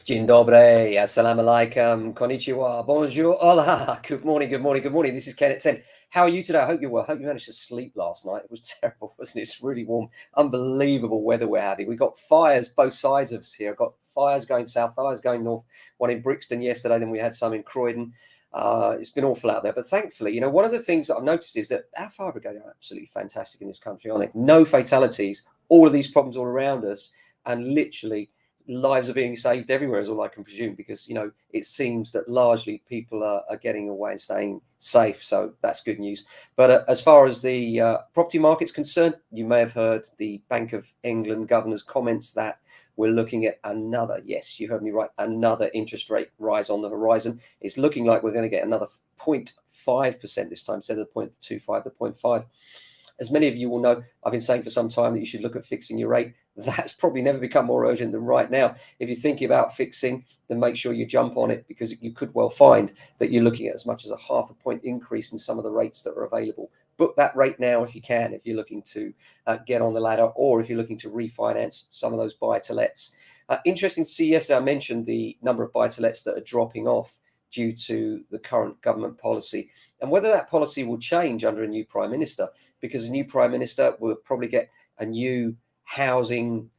Dzień dobry, assalamu alaikum, konnichiwa, bonjour, hola, good morning, good morning, good morning. This is Ken at 10. How are you today? I hope you're well. I hope you managed to sleep last night. It was terrible, wasn't it? It's really warm, unbelievable weather we're having. We've got fires both sides of us here. I've got fires going south, fires going north, one in Brixton yesterday, then we had some in Croydon. It's been awful out there. But thankfully, one of the things that I've noticed is that our fire brigade are absolutely fantastic in this country, aren't they? No fatalities, all of these problems all around us, and literally lives are being saved everywhere is all I can presume, because it seems that largely people are getting away and staying safe, so that's good news. But as far as the property market's concerned, you may have heard the Bank of England governor's comments that we're looking at another, yes, you heard me right, another interest rate rise on the horizon. It's looking like we're going to get another 0.5% this time instead of the 0.25, the 0.5. As many of you will know, I've been saying for some time that you should look at fixing your rate. That's probably never become more urgent than right now. If you're thinking about fixing, then make sure you jump on it, because you could well find that you're looking at as much as a half a point increase in some of the rates that are available. Book that rate now if you can, if you're looking to get on the ladder, or if you're looking to refinance some of those buy-to-lets. Interesting to see, yesterday I mentioned the number of buy-to-lets that are dropping off due to the current government policy, and whether that policy will change under a new prime minister, because a new prime minister will probably get a new housing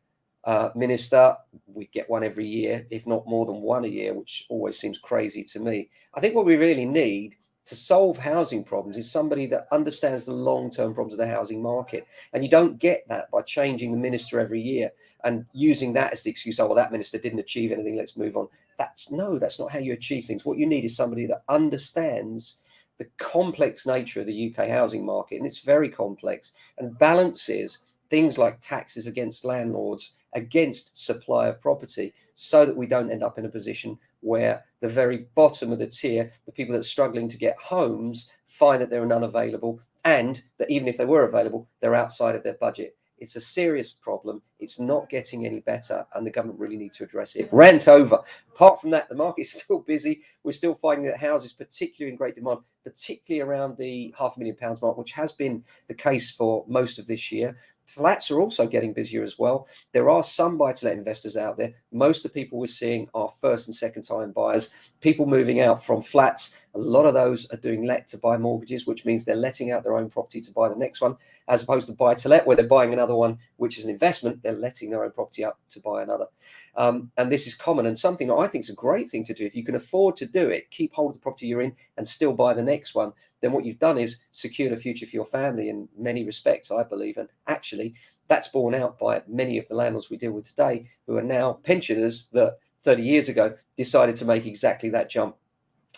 minister. We get one every year, if not more than one a year, which always seems crazy to me. I think what we really need to solve housing problems is somebody that understands the long-term problems of the housing market. And you don't get that by changing the minister every year and using that as the excuse, oh, well, that minister didn't achieve anything, let's move on. That's not how you achieve things. What you need is somebody that understands the complex nature of the UK housing market, and it's very complex, and balances things like taxes against landlords, against supply of property, so that we don't end up in a position where the very bottom of the tier, the people that are struggling to get homes, find that there are none available, and that even if they were available, they're outside of their budget. It's a serious problem. It's not getting any better, and the government really need to address it. Rant over. Apart from that, the market's still busy. We're still finding that houses, particularly in great demand, particularly around the £500,000 mark, which has been the case for most of this year. Flats are also getting busier as well. There are some buy-to-let investors out there. Most of the people we're seeing are first and second time buyers, people moving out from flats. A lot of those are doing let to buy mortgages, which means they're letting out their own property to buy the next one, as opposed to buy-to-let, where they're buying another one, which is an investment. They're letting their own property out to buy another. And this is common, and something that I think is a great thing to do. If you can afford to do it, keep hold of the property you're in and still buy the next one, then what you've done is secured a future for your family in many respects, I believe. And actually, that's borne out by many of the landlords we deal with today, who are now pensioners that 30 years ago decided to make exactly that jump.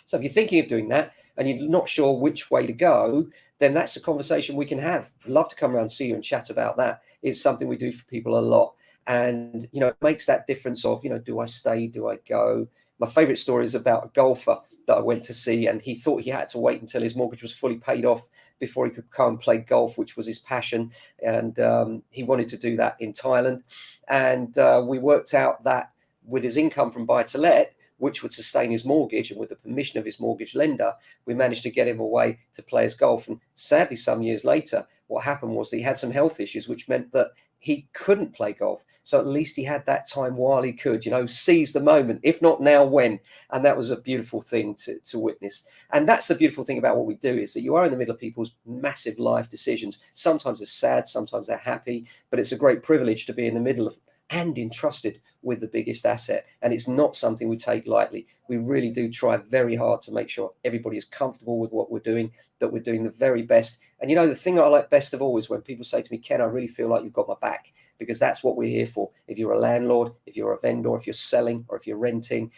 So if you're thinking of doing that and you're not sure which way to go, then that's a conversation we can have. I'd love to come around and see you and chat about that. It's something we do for people a lot. And, it makes that difference of, do I stay? Do I go? My favorite story is about a golfer that I went to see, and he thought he had to wait until his mortgage was fully paid off before he could come and play golf, which was his passion. And he wanted to do that in Thailand. And we worked out that with his income from buy-to-let, which would sustain his mortgage, and with the permission of his mortgage lender, we managed to get him away to play his golf. And sadly, some years later, what happened was that he had some health issues, which meant that he couldn't play golf. So at least he had that time while he could, seize the moment, if not now, when. And that was a beautiful thing to witness. And that's the beautiful thing about what we do, is that you are in the middle of people's massive life decisions. Sometimes they're sad, sometimes they're happy, but it's a great privilege to be in the middle of and entrusted with the biggest asset. And it's not something we take lightly. We really do try very hard to make sure everybody is comfortable with what we're doing, that we're doing the very best. And the thing I like best of all is when people say to me, Ken, I really feel like you've got my back, because that's what we're here for. If you're a landlord, if you're a vendor, if you're selling, or if you're renting,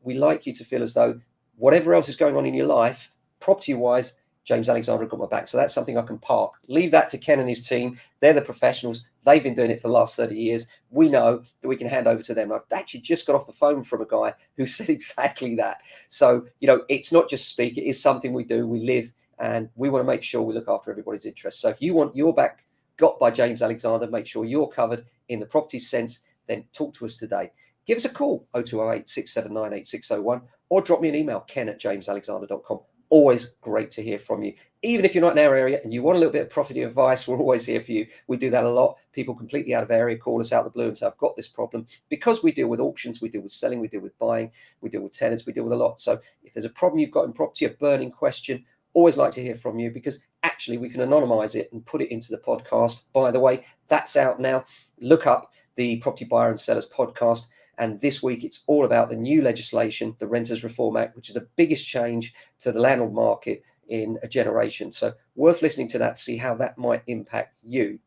we like you to feel as though whatever else is going on in your life, property-wise, James Alexander got my back. So that's something I can park. Leave that to Ken and his team. They're the professionals. They've been doing it for the last 30 years. We know that we can hand over to them. I've actually just got off the phone from a guy who said exactly that. So, it's not just speak. It is something we do. We live, and we want to make sure we look after everybody's interests. So if you want your back got by James Alexander, make sure you're covered in the property sense, then talk to us today. Give us a call, 0208 679 8601, or drop me an email, ken@jamesalexander.com. Always great to hear from you. Even if you're not in our area and you want a little bit of property advice, we're always here for you. We do that a lot. People completely out of area call us out of the blue and say, I've got this problem. Because we deal with auctions, we deal with selling, we deal with buying, we deal with tenants, we deal with a lot. So if there's a problem you've got in property, a burning question, always like to hear from you, because actually we can anonymize it and put it into the podcast. By the way, that's out now. Look up the Property Buyer and Sellers podcast. And this week, it's all about the new legislation, the Renters Reform Act, which is the biggest change to the landlord market in a generation. So worth listening to that, see how that might impact you.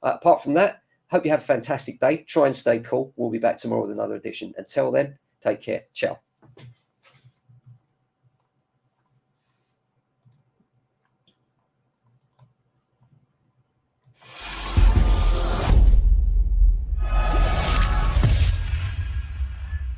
Apart from that, hope you have a fantastic day. Try and stay cool. We'll be back tomorrow with another edition. Until then, take care. Ciao.